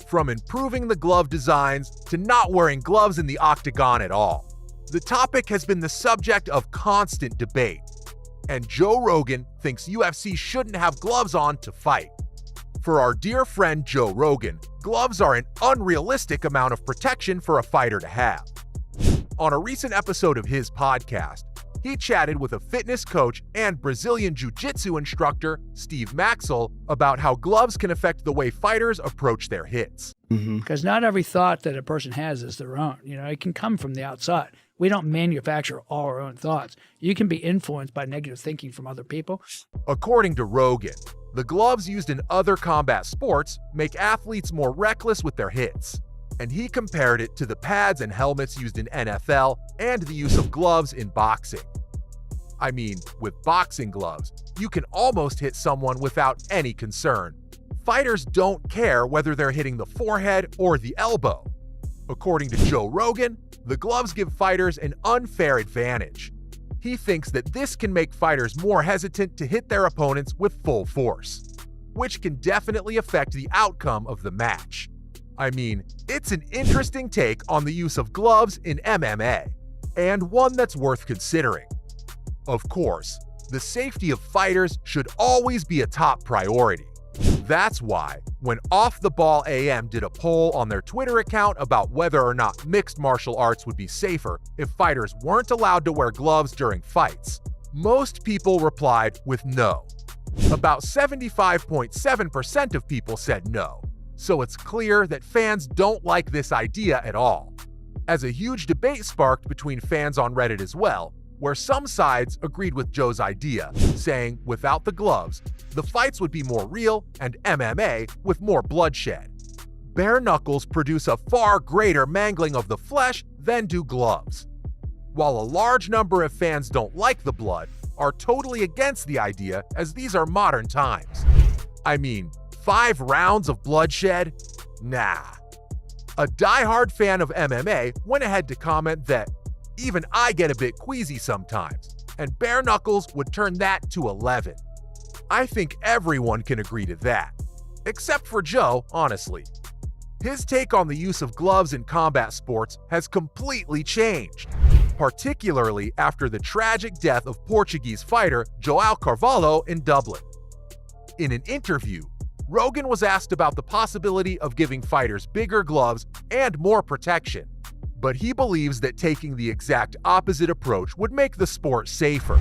from improving the glove designs to not wearing gloves in the octagon at all. The topic has been the subject of constant debate, and Joe Rogan thinks UFC shouldn't have gloves on to fight. For our dear friend Joe Rogan, gloves are an unrealistic amount of protection for a fighter to have. On a recent episode of his podcast, he chatted with a fitness coach and Brazilian jiu-jitsu instructor, Steve Maxwell, about how gloves can affect the way fighters approach their hits. Because not every thought that a person has is their own. It can come from the outside. We don't manufacture all our own thoughts. You can be influenced by negative thinking from other people. According to Rogan, the gloves used in other combat sports make athletes more reckless with their hits, and he compared it to the pads and helmets used in NFL and the use of gloves in boxing. I mean, with boxing gloves, you can almost hit someone without any concern. Fighters don't care whether they're hitting the forehead or the elbow. According to Joe Rogan, the gloves give fighters an unfair advantage. He thinks that this can make fighters more hesitant to hit their opponents with full force, which can definitely affect the outcome of the match. I mean, it's an interesting take on the use of gloves in MMA, and one that's worth considering. Of course, the safety of fighters should always be a top priority. That's why, when Off the Ball AM did a poll on their Twitter account about whether or not mixed martial arts would be safer if fighters weren't allowed to wear gloves during fights, most people replied with no. About 75.7% of people said no, so it's clear that fans don't like this idea at all. As a huge debate sparked between fans on Reddit as well, where some sides agreed with Joe's idea, saying without the gloves, the fights would be more real and MMA with more bloodshed. Bare knuckles produce a far greater mangling of the flesh than do gloves. While a large number of fans don't like the blood, are totally against the idea as these are modern times. I mean, 5 rounds of bloodshed? Nah. A diehard fan of MMA went ahead to comment that even I get a bit queasy sometimes, and bare knuckles would turn that to 11. I think everyone can agree to that. Except for Joe, honestly. His take on the use of gloves in combat sports has completely changed, particularly after the tragic death of Portuguese fighter João Carvalho in Dublin. In an interview, Rogan was asked about the possibility of giving fighters bigger gloves and more protection, but he believes that taking the exact opposite approach would make the sport safer.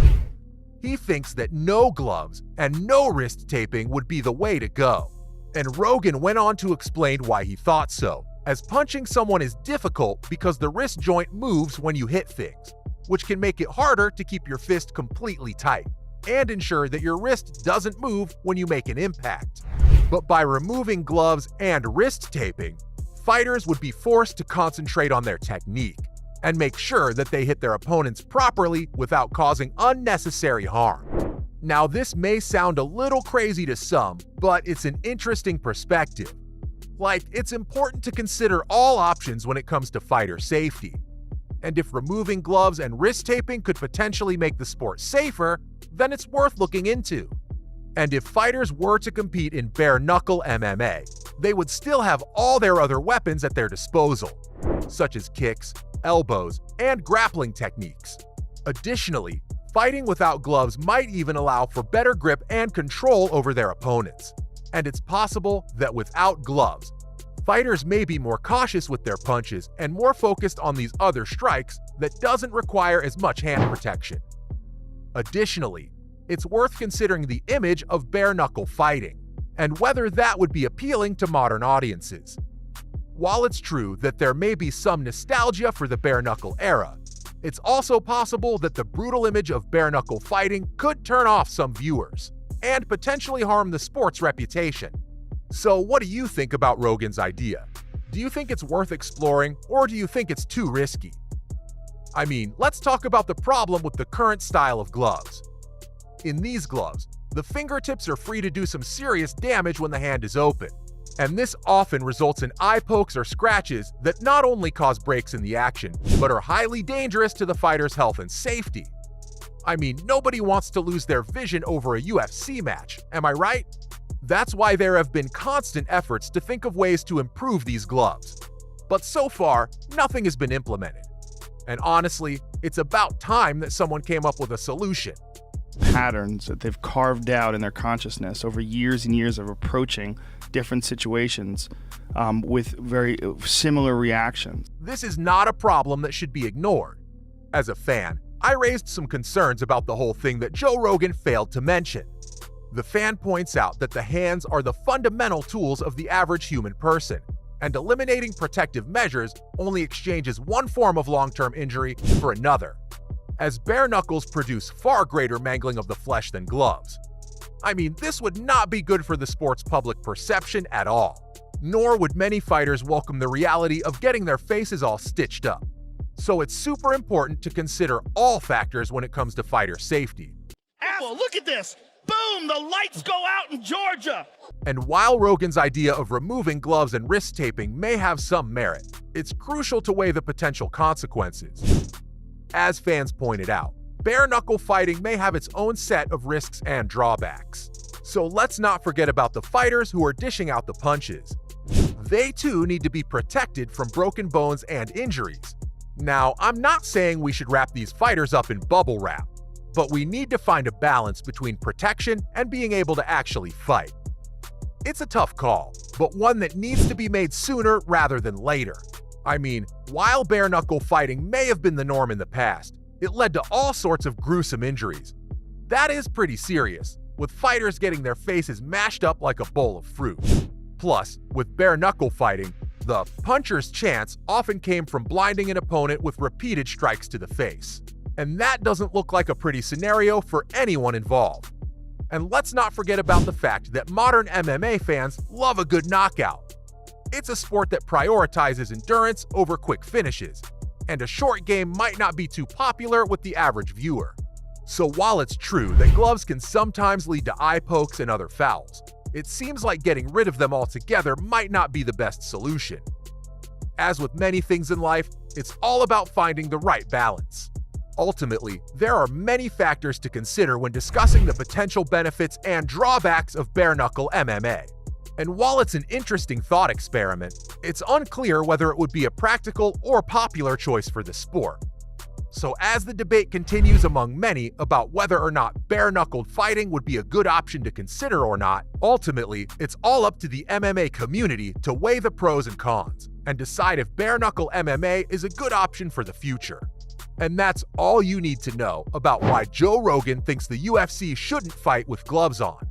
He thinks that no gloves and no wrist taping would be the way to go. And Rogan went on to explain why he thought so, as punching someone is difficult because the wrist joint moves when you hit things, which can make it harder to keep your fist completely tight and ensure that your wrist doesn't move when you make an impact. But by removing gloves and wrist taping, fighters would be forced to concentrate on their technique and make sure that they hit their opponents properly without causing unnecessary harm. Now, this may sound a little crazy to some, but it's an interesting perspective. It's important to consider all options when it comes to fighter safety. And if removing gloves and wrist taping could potentially make the sport safer, then it's worth looking into. And if fighters were to compete in bare-knuckle MMA, they would still have all their other weapons at their disposal, such as kicks, elbows, and grappling techniques. Additionally, fighting without gloves might even allow for better grip and control over their opponents. And it's possible that without gloves, fighters may be more cautious with their punches and more focused on these other strikes that doesn't require as much hand protection. Additionally, it's worth considering the image of bare-knuckle fighting and whether that would be appealing to modern audiences. While it's true that there may be some nostalgia for the bare-knuckle era, it's also possible that the brutal image of bare-knuckle fighting could turn off some viewers and potentially harm the sport's reputation. So what do you think about Rogan's idea? Do you think it's worth exploring, or do you think it's too risky? I mean, let's talk about the problem with the current style of gloves. In these gloves, the fingertips are free to do some serious damage when the hand is open, and this often results in eye pokes or scratches that not only cause breaks in the action, but are highly dangerous to the fighter's health and safety. I mean, nobody wants to lose their vision over a UFC match, am I right? That's why there have been constant efforts to think of ways to improve these gloves. But so far, nothing has been implemented. And honestly, it's about time that someone came up with a solution. Patterns that they've carved out in their consciousness over years and years of approaching different situations with very similar reactions. This is not a problem that should be ignored. As a fan, I raised some concerns about the whole thing that Joe Rogan failed to mention. The fan points out that the hands are the fundamental tools of the average human person, and eliminating protective measures only exchanges one form of long-term injury for another, as bare knuckles produce far greater mangling of the flesh than gloves. I mean, this would not be good for the sport's public perception at all, nor would many fighters welcome the reality of getting their faces all stitched up. So it's super important to consider all factors when it comes to fighter safety. Apple, look at this! Boom! The lights go out in Georgia! And while Rogan's idea of removing gloves and wrist taping may have some merit, it's crucial to weigh the potential consequences. As fans pointed out, bare-knuckle fighting may have its own set of risks and drawbacks. So let's not forget about the fighters who are dishing out the punches. They too need to be protected from broken bones and injuries. Now, I'm not saying we should wrap these fighters up in bubble wrap, but we need to find a balance between protection and being able to actually fight. It's a tough call, but one that needs to be made sooner rather than later. I mean, while bare-knuckle fighting may have been the norm in the past, it led to all sorts of gruesome injuries. That is pretty serious, with fighters getting their faces mashed up like a bowl of fruit. Plus, with bare-knuckle fighting, the puncher's chance often came from blinding an opponent with repeated strikes to the face. And that doesn't look like a pretty scenario for anyone involved. And let's not forget about the fact that modern MMA fans love a good knockout. It's a sport that prioritizes endurance over quick finishes, and a short game might not be too popular with the average viewer. So while it's true that gloves can sometimes lead to eye pokes and other fouls, it seems like getting rid of them altogether might not be the best solution. As with many things in life, it's all about finding the right balance. Ultimately, there are many factors to consider when discussing the potential benefits and drawbacks of bare-knuckle MMA. And while it's an interesting thought experiment, it's unclear whether it would be a practical or popular choice for the sport. So as the debate continues among many about whether or not bare-knuckled fighting would be a good option to consider or not, ultimately, it's all up to the MMA community to weigh the pros and cons and decide if bare-knuckle MMA is a good option for the future. And that's all you need to know about why Joe Rogan thinks the UFC shouldn't fight with gloves on.